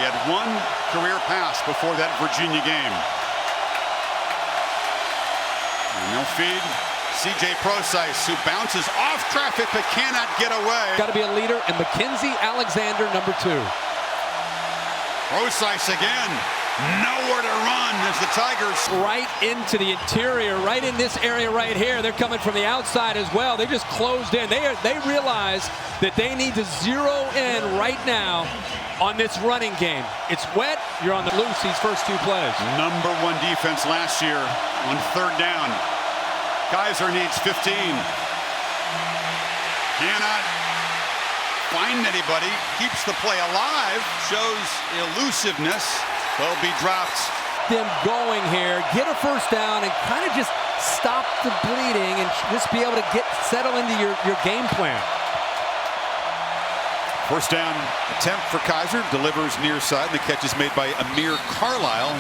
had one career pass before that Virginia game. And they'll feed C.J. Procise, who bounces off traffic but cannot get away. Got to be a leader, and Mackenzie Alexander, number 2. Procise again. Nowhere to run as the Tigers. Right into the interior, right in this area right here. They're coming from the outside as well. They just closed in. They realize that they need to zero in right now on this running game. It's wet. You're on the loose these first 2 plays. Number 1 defense last year on 3rd down. Kaiser needs 15. Cannot find anybody. Keeps the play alive. Shows elusiveness. They'll be dropped. Them going here, get a first down and kind of just stop the bleeding and just be able to settle into your game plan. First down attempt for Kaiser. Delivers near side. The catch is made by Amir Carlisle.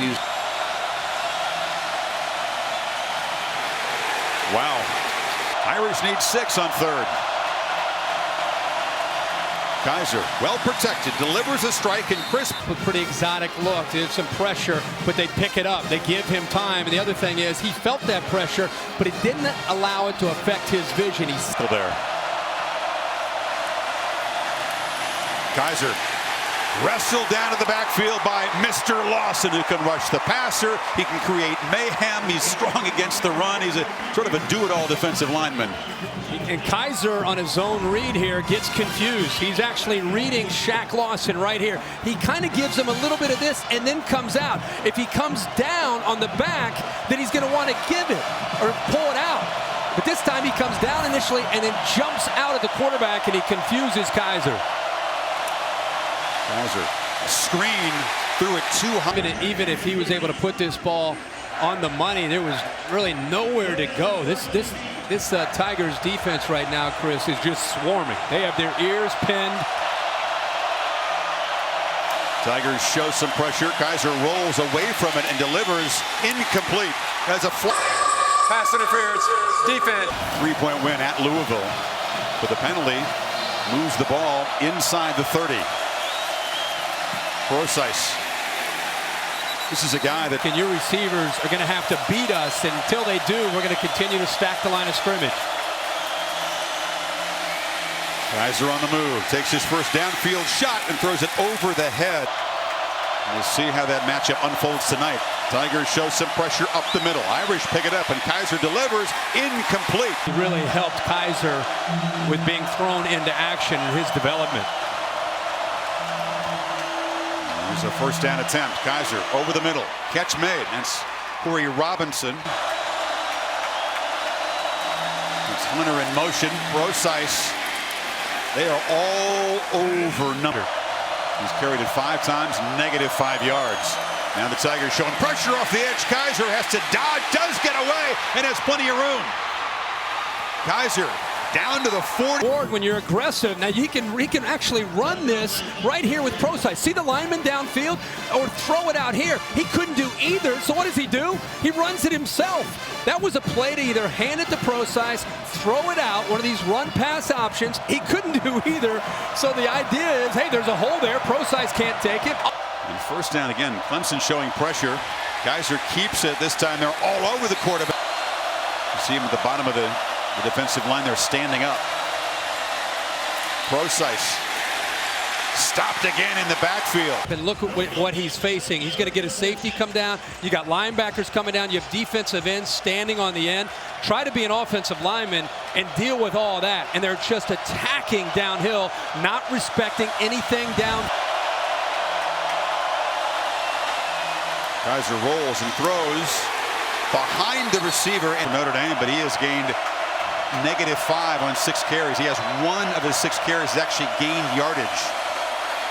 Wow. Irish need 6 on 3rd. Kaiser, well protected, delivers a strike and crisp. A pretty exotic look. There's some pressure, but they pick it up. They give him time. And the other thing is he felt that pressure, but it didn't allow it to affect his vision. He's still there. Kaiser wrestled down to the backfield by Mr. Lawson, who can rush the passer. He can create mayhem. He's strong against the run. He's a sort of a do-it-all defensive lineman. And Kaiser on his zone read here gets confused. He's actually reading Shaq Lawson right here. He kind of gives him a little bit of this and then comes out. If he comes down on the back, then he's going to want to give it or pull it out. But this time he comes down initially and then jumps out at the quarterback, and he confuses Kaiser. Kaiser, a screen through it 200. Even if he was able to put this ball on the money, there was really nowhere to go. This Tigers defense right now, Chris, is just swarming. They have their ears pinned. Tigers show some pressure. Kaiser rolls away from it and delivers incomplete as a pass interference. Defense. 3-point win at Louisville. But the penalty moves the ball inside the 30. Procise. This is a guy that... And your receivers are going to have to beat us, and until they do, we're going to continue to stack the line of scrimmage. Kaiser on the move, takes his first downfield shot and throws it over the head. We'll see how that matchup unfolds tonight. Tigers show some pressure up the middle. Irish pick it up, and Kaiser delivers incomplete. He really helped Kaiser with being thrown into action in his development. There's a first down attempt. Kaiser over the middle. Catch made. That's Corey Robinson. It's Hunter in motion. Procise. They are all over number. He's carried it 5 times, -5 yards. Now the Tigers showing pressure off the edge. Kaiser has to dodge, does get away, and has plenty of room. Kaiser down to the 40. When you're aggressive, now he can actually run this right here with Procise. See the lineman downfield or throw it out here. He couldn't do either, so what does he do? He runs it himself. That was a play to either hand it to Procise, throw it out, one of these run-pass options. He couldn't do either, so the idea is, hey, there's a hole there. Procise can't take it. And first down again. Clemson showing pressure. Kaiser keeps it. This time they're all over the quarterback. You see him at the bottom of the defensive line. They're standing up. Procise stopped again in the backfield. And look at what he's facing. He's going to get a safety come down. You got linebackers coming down. You have defensive ends standing on the end. Try to be an offensive lineman and deal with all that. And they're just attacking downhill, not respecting anything down. Kaiser rolls and throws behind the receiver in Notre Dame, but he has gained -5 on 6 carries. He has 1 of his 6 carries actually gained yardage.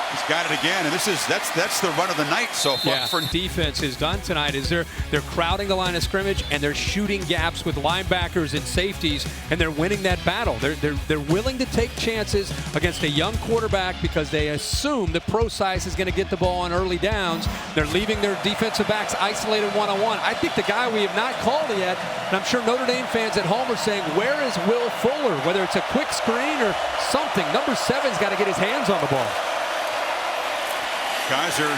He's got it again, and that's the run of the night so far. Yeah, for defense is done tonight is they're crowding the line of scrimmage and they're shooting gaps with linebackers and safeties, and they're winning that battle. They're willing to take chances against a young quarterback because they assume that Procise is going to get the ball on early downs. They're leaving their defensive backs isolated one-on-one. I think the guy we have not called yet, and I'm sure Notre Dame fans at home are saying, where is Will Fuller? Whether it's a quick screen or something, number 7's got to get his hands on the ball. Kaiser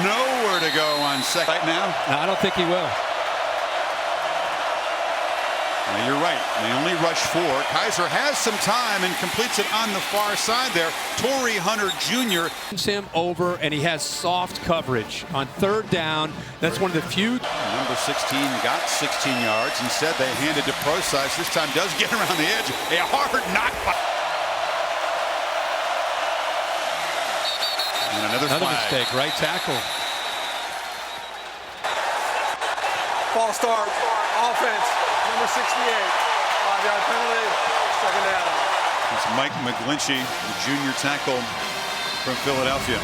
nowhere to go on second right now. No, I don't think he will. Now you're right. They only rush 4. Kaiser has some time and completes it on the far side there. Torrey Hunter Jr. Him over, and he has soft coverage on third down. That's one of the few. Number 16 got 16 yards. Instead, they handed to Procise. This time does get around the edge. A hard knockback. And another mistake. Right tackle. False start. Offense. Number 68. 5-yard penalty. Second down. It's Mike McGlinchey, the junior tackle from Philadelphia.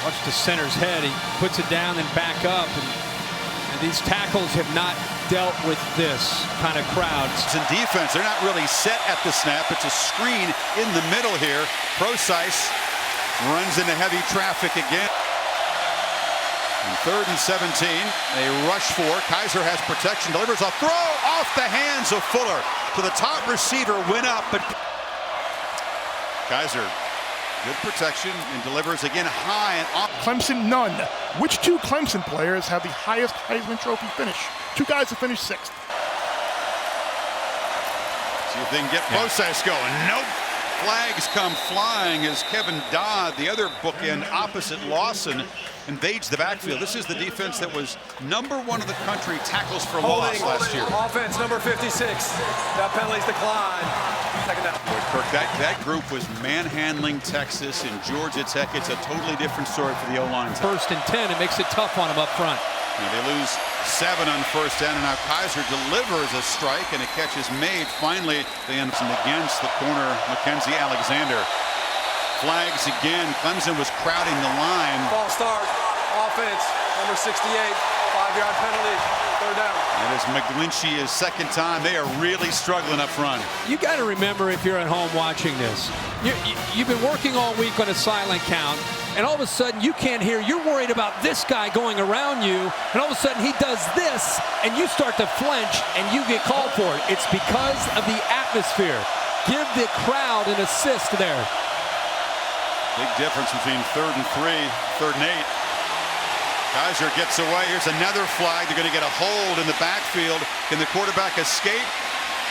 Watch the center's head. He puts it down and back up. And these tackles have not dealt with this kind of crowd. It's in defense. They're not really set at the snap. It's a screen in the middle here. Procise runs into heavy traffic again. And 3rd and 17. They rush 4. Kaiser has protection. Delivers a throw off the hands of Fuller. So the top receiver went up, but Kaiser, good protection and delivers again high and off. Clemson, none. Which 2 Clemson players have the highest Heisman Trophy finish? 2 guys who finished 6th. See if they can get Procise going. Nope. Flags come flying as Kevin Dodd, the other bookend opposite Lawson, invades the backfield. This is the defense that was number 1 of the country tackles for loss last year. Offense number 56. That penalty's declined. Second down. Kirk, that group was manhandling Texas and Georgia Tech. It's a totally different story for the O-line. 1st and 10. It makes it tough on them up front. Now they lose 7 on 1st down, and now Kaiser delivers a strike, and a catch is made. Finally, they end up against the corner, Mackenzie Alexander. Flags again. Clemson was crowding the line. False start. Offense, number 68. 5-yard penalty. Third down. That is McGlinchey his 2nd time. They are really struggling up front. You got to remember, if you're at home watching this, you've been working all week on a silent count, and all of a sudden you can't hear. You're worried about this guy going around you, and all of a sudden he does this, and you start to flinch, and you get called for it. It's because of the atmosphere. Give the crowd an assist there. Big difference between 3rd and 3, 3rd and 8. Kaiser gets away. Here's another flag. They're going to get a hold in the backfield. Can the quarterback escape?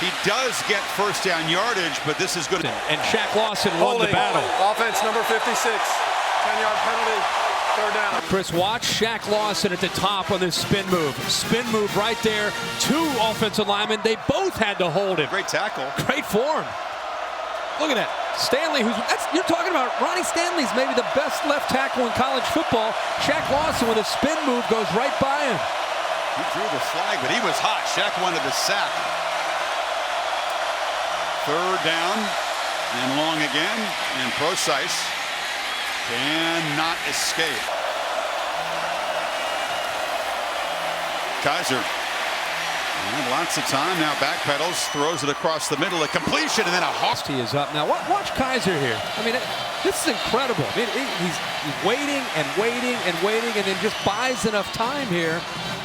He does get 1st down yardage, but this is good. And Shaq Lawson won the battle. Offense number 56. 10-yard penalty. Third down. Chris, watch Shaq Lawson at the top on this spin move. Spin move right there. 2 offensive linemen. They both had to hold him. Great tackle. Great form. Look at that. Stanley, you're talking about Ronnie Stanley's maybe the best left tackle in college football. Shaq Lawson with a spin move goes right by him. He drew the flag, but he was hot. Shaq wanted the sack. 3rd down and long again, and Procise cannot escape. Kaiser. And lots of time now, backpedals, throws it across the middle, a completion, and then a hawk. He is up now. Watch Kaiser here. I mean, this is incredible. I mean, he's waiting and waiting and waiting, and then just buys enough time here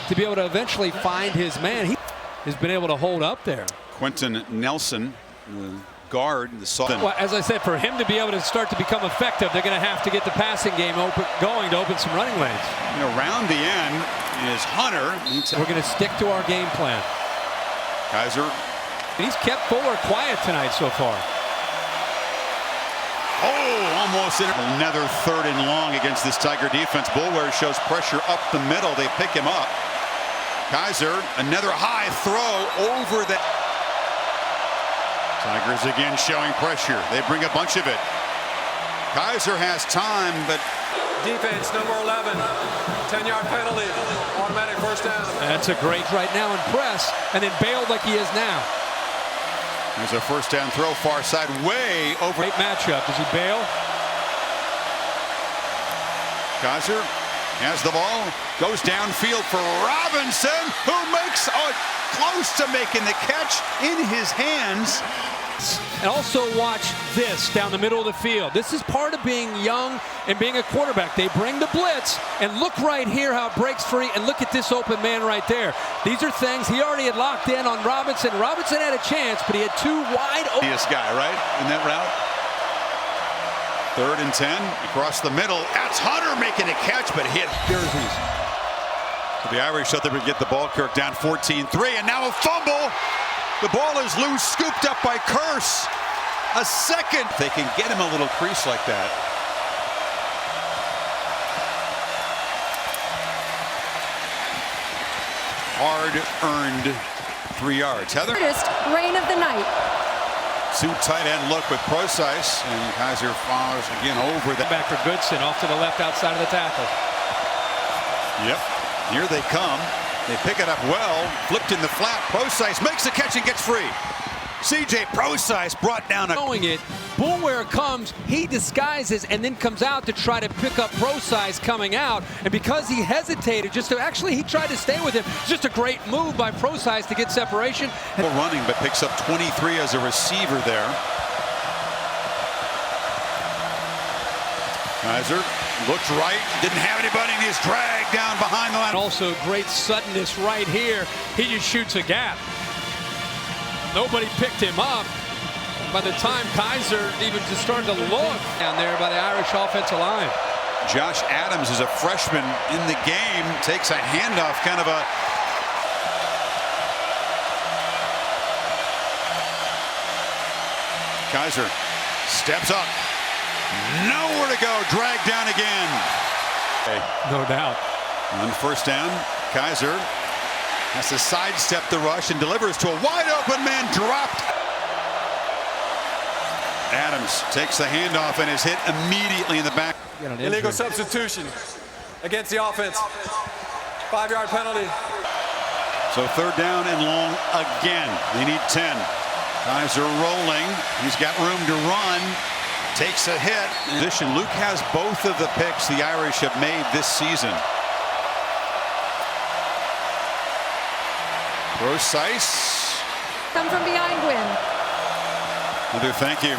to be able to eventually find his man. He has been able to hold up there. Quentin Nelson, the guard, the Sultan. Well, as I said, for him to be able to start to become effective, they're going to have to get the passing game going to open some running lanes. You know, around the end is Hunter. We're going to stick to our game plan. Kaiser. He's kept Fuller quiet tonight so far. Oh, almost in. Another 3rd and long against this Tiger defense. Boulware shows pressure up the middle. They pick him up. Kaiser, another high throw over the. Tigers again showing pressure. They bring a bunch of it. Kaiser has time, but. Defense number 11. 10-yard penalty. Automatic 1st down. That's a great right now in press, and then bailed like he is now. There's a 1st down throw, far side, way over. Great matchup. Does he bail? Kaiser has the ball, goes downfield for Robinson, who makes close to making the catch in his hands. And also watch this down the middle of the field. This is part of being young and being a quarterback. They bring the blitz, and look right here how it breaks free, and look at this open man right there. These are things he already had locked in on Robinson. Robinson had a chance, but he had 2 wide open. This guy, right, in that route? 3rd and 10 across the middle. That's Hunter making a catch, but hit Jerseys. So the Irish thought they would get the ball. Kirk down 14-3, and now a fumble. The ball is loose, scooped up by Curse. A second. They can get him a little crease like that. Hard-earned 3 yards. Heather? First rain of the night. Two tight end look with Procise, and Kaiser falls again over the Back for Goodson off to the left outside of the tackle. Yep. Here they come. They pick it up well. Flipped in the flat. Procise makes the catch and gets free. CJ Procise brought down a... Knowing it, Bullware comes, he disguises and then comes out to try to pick up Procise coming out. And because he hesitated, he tried to stay with him. Just a great move by Procise to get separation. Running, but picks up 23 as a receiver there. Kaiser looks right, didn't have anybody, and he's dragged down behind the line. Also great suddenness right here. He just shoots a gap. Nobody picked him up. By the time Kaiser even just started to look down there by the Irish offensive line. Josh Adams is a freshman in the game, takes a handoff, kind of a... Kaiser steps up. Nowhere to go, dragged down again. No doubt. On 1st down, Kaiser has to sidestep the rush and delivers to a wide open man, dropped. Adams takes the handoff and is hit immediately in the back. Illegal substitution against the offense. 5-yard penalty. So 3rd down and long again. They need 10. Kaiser rolling. He's got room to run. Takes a hit. In addition, Luke has both of the picks the Irish have made this season. Procise. Come from behind, Gwynn. Another thank you.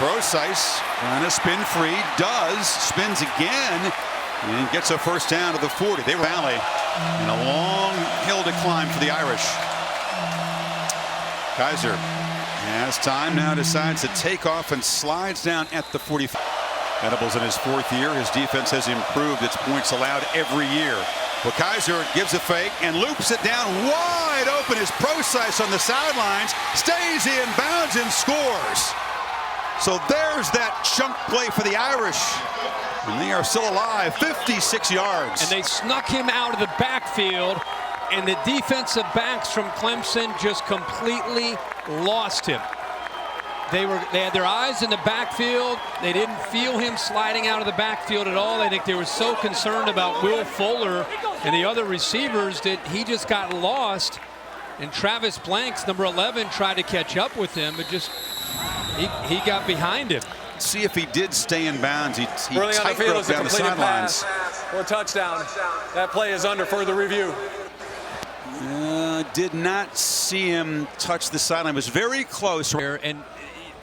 Procise trying to spin free. Does. Spins again. And gets a 1st down to the 40. They rally. And a long hill to climb for the Irish. Kaiser has time now, decides to take off and slides down at the 45. Edibles in his 4th year. His defense has improved its points allowed every year. Well, Kaiser gives a fake and loops it down wide open as Procise on the sidelines stays in bounds and scores. So there's that chunk play for the Irish. And they are still alive, 56 yards. And they snuck him out of the backfield, and the defensive backs from Clemson just completely lost him. They had their eyes in the backfield. They didn't feel him sliding out of the backfield at all. I think they were so concerned about Will Fuller and the other receivers that he just got lost. And Travis Blanks, number 11, tried to catch up with him, but just he got behind him. See if he did stay in bounds. He Really on the field is a down the completed sidelines. pass or touchdown. That play is under further review. Did not see him touch the sideline. Was very close. And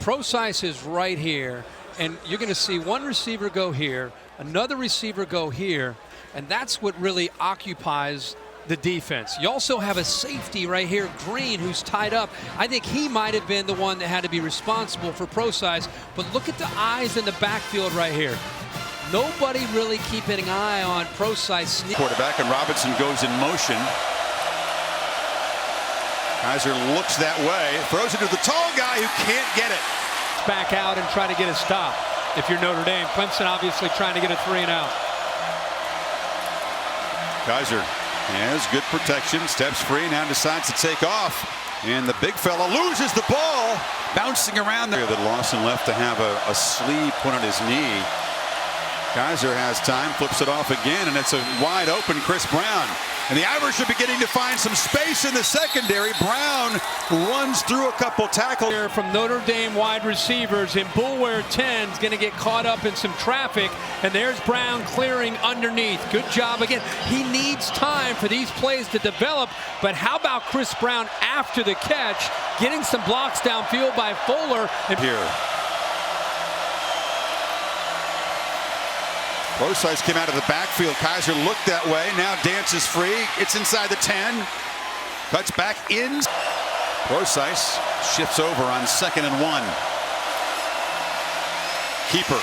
Procise is right here, and you're going to see one receiver go here, another receiver go here, and that's what really occupies the defense. You also have a safety right here, Green, who's tied up. I think he might have been the one that had to be responsible for Procise, but look at the eyes in the backfield right here. Nobody really keeping an eye on Procise. Quarterback, and Robinson goes in motion. Kaiser looks that way, throws it to the tall guy who can't get it. Back out and try to get a stop. If you're Notre Dame, Clemson obviously trying to get a 3 and out. Kaiser has good protection, steps free, now decides to take off. And the big fella loses the ball, bouncing around there. That Lawson left to have a sleeve put on his knee. Kaiser has time, flips it off again, and it's a wide open Chris Brown. And the Irish are beginning to find some space in the secondary. Brown runs through a couple tackles. Here from Notre Dame wide receivers, and Bullware 10 is going to get caught up in some traffic, and there's Brown clearing underneath. Good job again. He needs time for these plays to develop, but how about Chris Brown after the catch, getting some blocks downfield by Fuller. And here. Procise came out of the backfield. Kaiser looked that way. Now dances free. It's inside the 10. Cuts back in. Procise shifts over on 2nd and 1. Keeper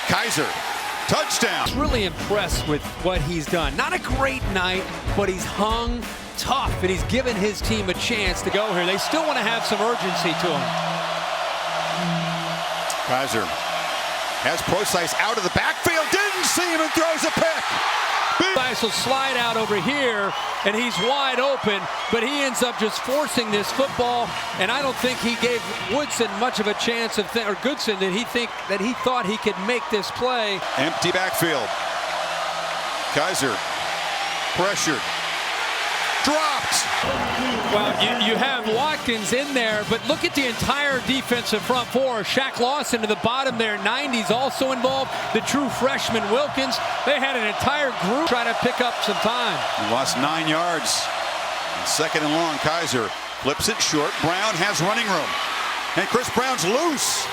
Kaiser, touchdown. Really impressed with what he's done. Not a great night, but he's hung tough, and he's given his team a chance to go here. They still want to have some urgency to him. Kaiser has Procise out of the backfield. Didn't see him and throws a pick. Procise will slide out over here, and he's wide open, but he ends up just forcing this football, and I don't think he gave Woodson much of a chance of or Goodson that he thought he could make this play. Empty backfield. Kaiser pressured. Dropped. Well, you have Watkins in there, but look at the entire defensive front four. Shaq Lawson to the bottom there, 90s also involved. The true freshman Wilkins. They had an entire group try to pick up some time. He lost 9 yards. Second and long, Kaiser flips it short. Brown has running room. And Chris Brown's loose.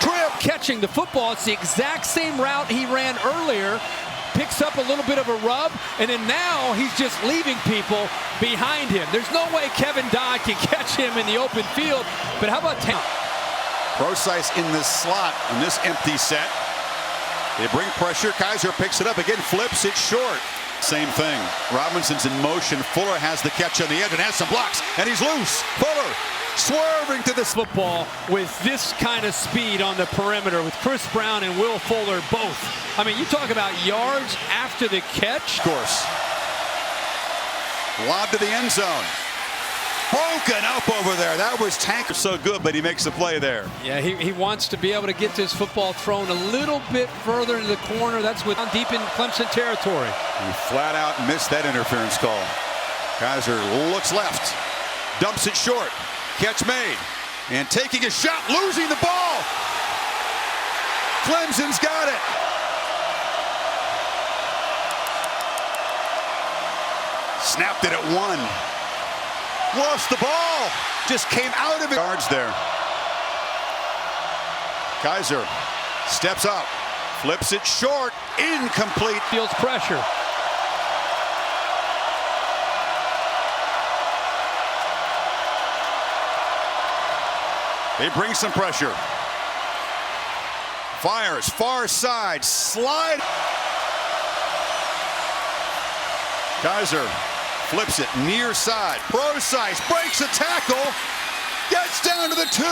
Trip. Catching the football. It's the exact same route he ran earlier. Picks up a little bit of a rub, and then now he's just leaving people behind him. There's no way Kevin Dodd can catch him in the open field, but how about Procise in the slot in this empty set. They bring pressure. Kaiser picks it up again, flips it short. Same thing. Robinson's in motion. Fuller has the catch on the edge and has some blocks, and he's loose. Fuller swerving to this football with this kind of speed on the perimeter with Chris Brown and Will Fuller both. I mean, you talk about yards after the catch. Of course. Lob to the end zone. Broken up over there. That was Tanker so good, but he makes the play there. Yeah, he wants to be able to get this football thrown a little bit further into the corner. That's with deep in Clemson territory. He flat out missed that interference call. Kaiser looks left. Dumps it short. Catch made. And taking a shot, losing the ball. Clemson's got it. Snapped it at 1. Lost the ball. Just came out of it. Yards there. Kaiser steps up. Flips it short. Incomplete. Feels pressure. They bring some pressure. Fires far side. Slide. Kaiser flips it near side. Procise breaks a tackle. Gets down to the 2.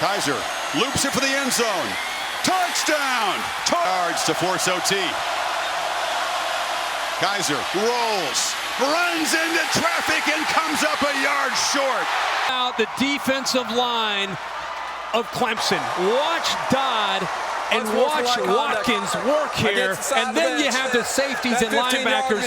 Kaiser loops it for the end zone. Touchdown. 2 yards to force OT. Kaiser rolls. Runs into traffic and comes up a yard short. Out the defensive line of Clemson. Watch Dodd and watch Watkins work here, and then you have the safeties and linebackers.